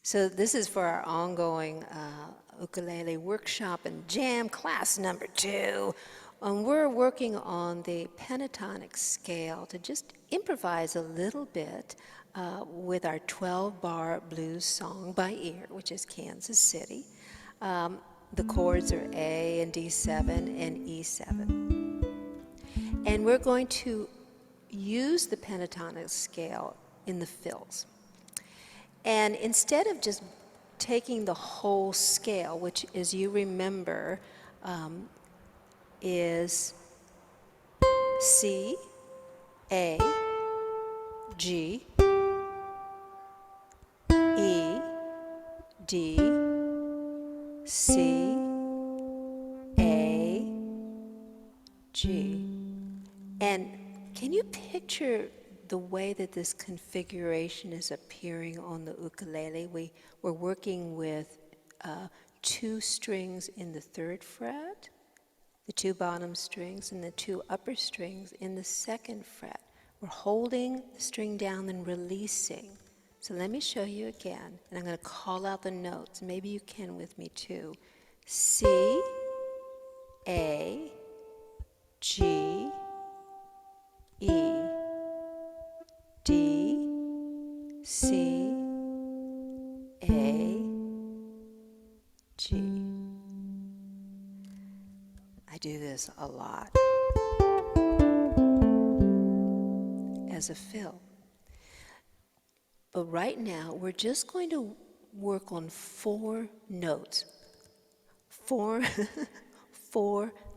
So this is for our ongoing ukulele workshop and jam class number 2. We're working on the pentatonic scale to just improvise a little bit with our 12-bar blues song by ear, which is Kansas City. The chords are A and D7 and E7. And we're going to use the pentatonic scale in the fills. And instead of just taking the whole scale, which, as you remember, is C, A, G, E, D, C, A, G. And can you picture the way that this configuration is appearing on the ukulele? We're working with 2 strings in the 3rd fret, the 2 bottom strings, and the 2 upper strings in the 2nd fret. We're holding the string down and releasing. So let me show you again, and I'm going to call out the notes. Maybe you can with me too. C, A, G, E, D, C, A, G. I do this a lot as a fill. But right now, we're just going to work on 4 notes. 4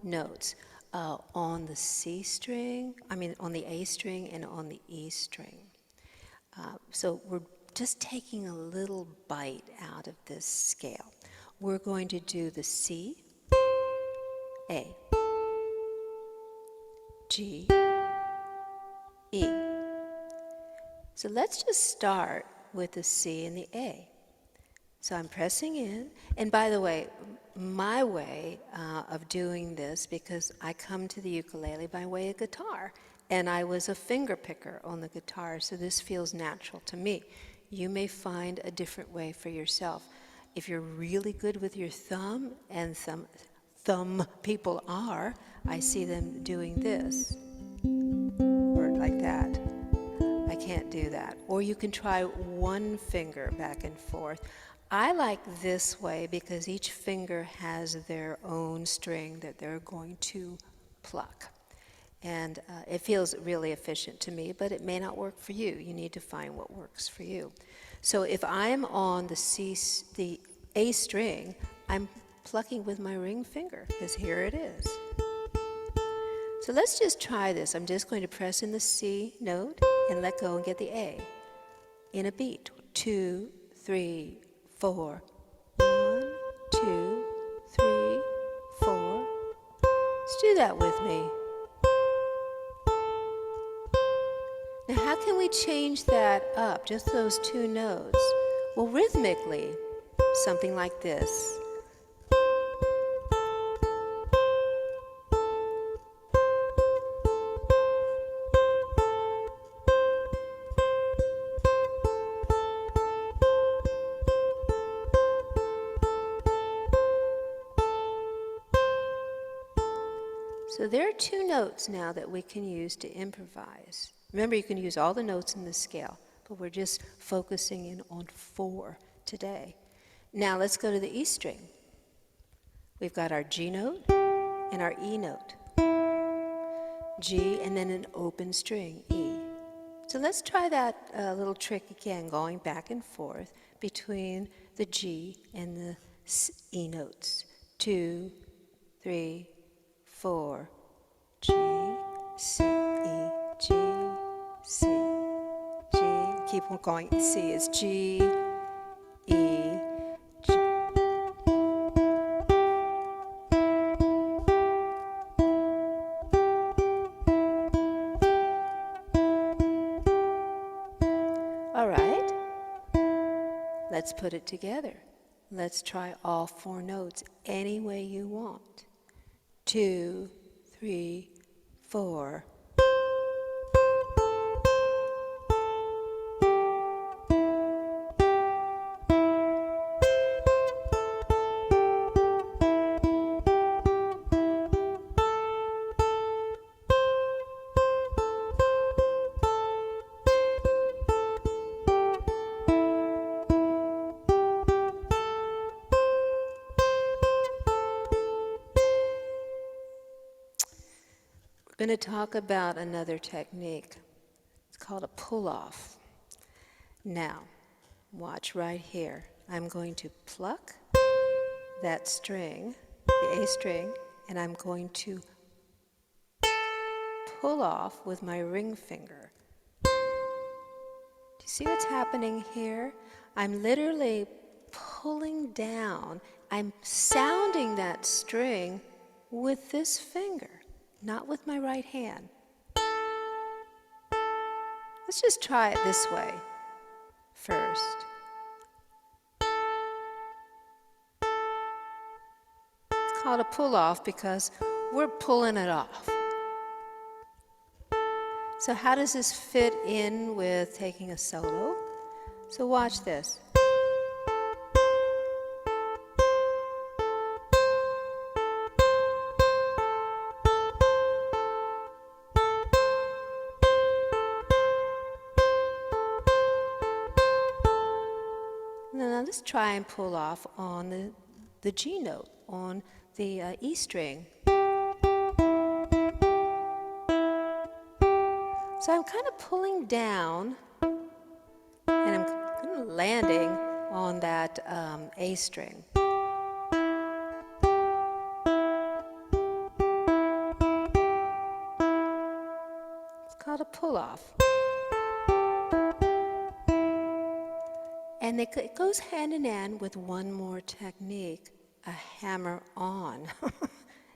notes on the C string, on the A string and on the E string. So we're just taking a little bite out of this scale. We're going to do the C, A, G, E. So let's just start with the C and the A. So I'm pressing in, and by the way, my way of doing this, because I come to the ukulele by way of guitar, and I was a finger picker on the guitar, so this feels natural to me. You may find a different way for yourself. If you're really good with your thumb, and some thumb people are, I see them doing this, or like that. I can't do that. Or you can try one finger back and forth. I like this way because each finger has their own string that they're going to pluck. And it feels really efficient to me, but it may not work for you. You need to find what works for you. So if I'm on the A string, I'm plucking with my ring finger, because here it is. So let's just try this. I'm just going to press in the C note and let go and get the A in a beat. 2, 3, 4. 1, 2, 3, 4. Let's do that with me. Now, how can we change that up, just those 2 notes? Well, rhythmically, something like this. So there are 2 notes now that we can use to improvise. Remember, you can use all the notes in the scale, but we're just focusing in on 4 today. Now let's go to the E string. We've got our G note and our E note. G and then an open string, E. So let's try that little trick again, going back and forth between the G and the E notes. 2, 3, 4, G, C, E, G, C, G. Keep on going. C is G, E, G. All right. Let's put it together. Let's try all 4 notes any way you want. 2, 3, 4. I'm going to talk about another technique. It's called a pull-off. Now, watch right here. I'm going to pluck that string, the A string, and I'm going to pull off with my ring finger. Do you see what's happening here? I'm literally pulling down. I'm sounding that string with this finger, not with my right hand. Let's just try it this way first. It's called a pull-off because we're pulling it off. So how does this fit in with taking a solo? So watch this. Now let's try and pull off on the G note, on the E string. So I'm kind of pulling down, and I'm kind of landing on that A string. It's called a pull-off. And it goes hand in hand with one more technique, a hammer-on.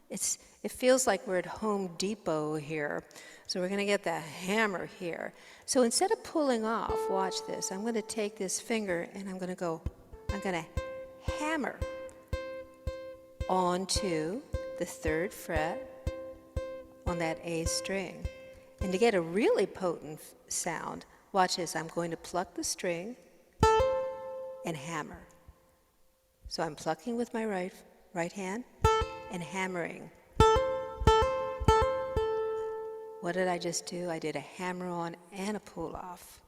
It feels like we're at Home Depot here. So we're going to get the hammer here. So instead of pulling off, watch this. I'm going to take this finger and I'm going to hammer onto the 3rd fret on that A string. And to get a really potent sound, watch this. I'm going to pluck the string and hammer. So I'm plucking with my right hand and hammering. What did I just do? I did a hammer-on and a pull-off.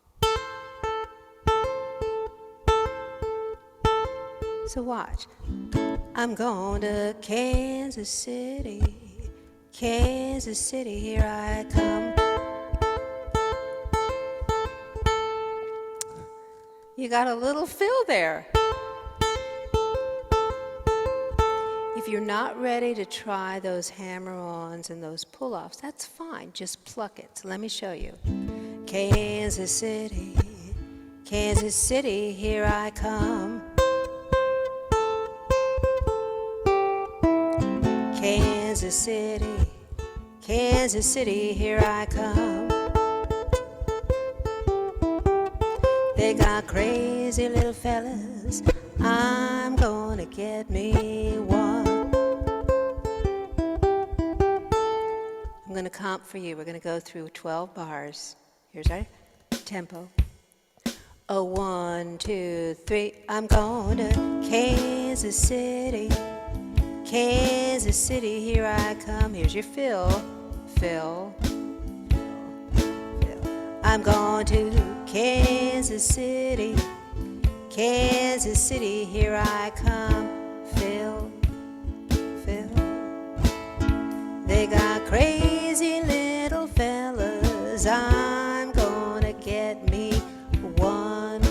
So watch. I'm going to Kansas City, Kansas City, here I come. You got a little fill there. If you're not ready to try those hammer-ons and those pull-offs, that's fine. Just pluck it. So let me show you. Kansas City, Kansas City, here I come. Kansas City, Kansas City, here I come. They got crazy little fellas, I'm gonna get me one. I'm gonna comp for you. We're gonna go through 12 bars. Here's our tempo. 1, 2, 3. I'm going to Kansas City, Kansas City, here I come. Here's your fill, fill, fill. I'm going to Kansas City, Kansas City, here I come. Fill, fill. They got crazy little fellas, I'm gonna get me one.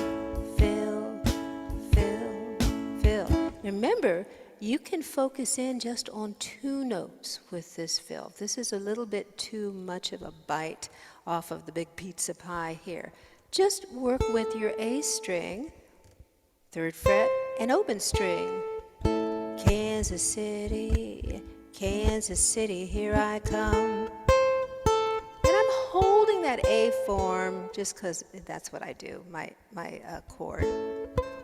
Fill, fill, fill. Remember, you can focus in just on 2 notes with this fill. This is a little bit too much of a bite off of the big pizza pie here. Just work with your A string, 3rd fret, and open string. Kansas City, Kansas City, here I come. And I'm holding that A form just because that's what I do, my chord.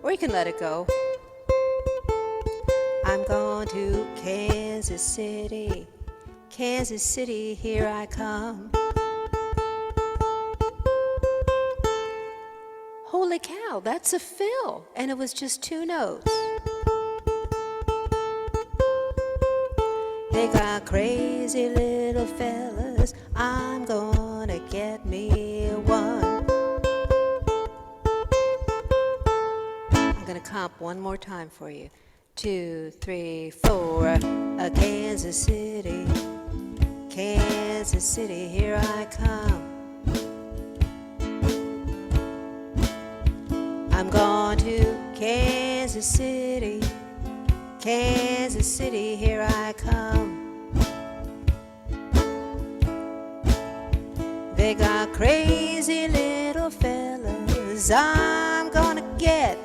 Or you can let it go. I'm going to Kansas City, Kansas City, here I come. Holy cow, that's a fill, and it was just 2 notes. They got crazy little fellas, I'm gonna get me one. I'm gonna comp one more time for you. 2, 3, 4. Kansas City, Kansas City, here I come. I'm going to Kansas City, Kansas City, here I come. They got crazy little fellas I'm gonna get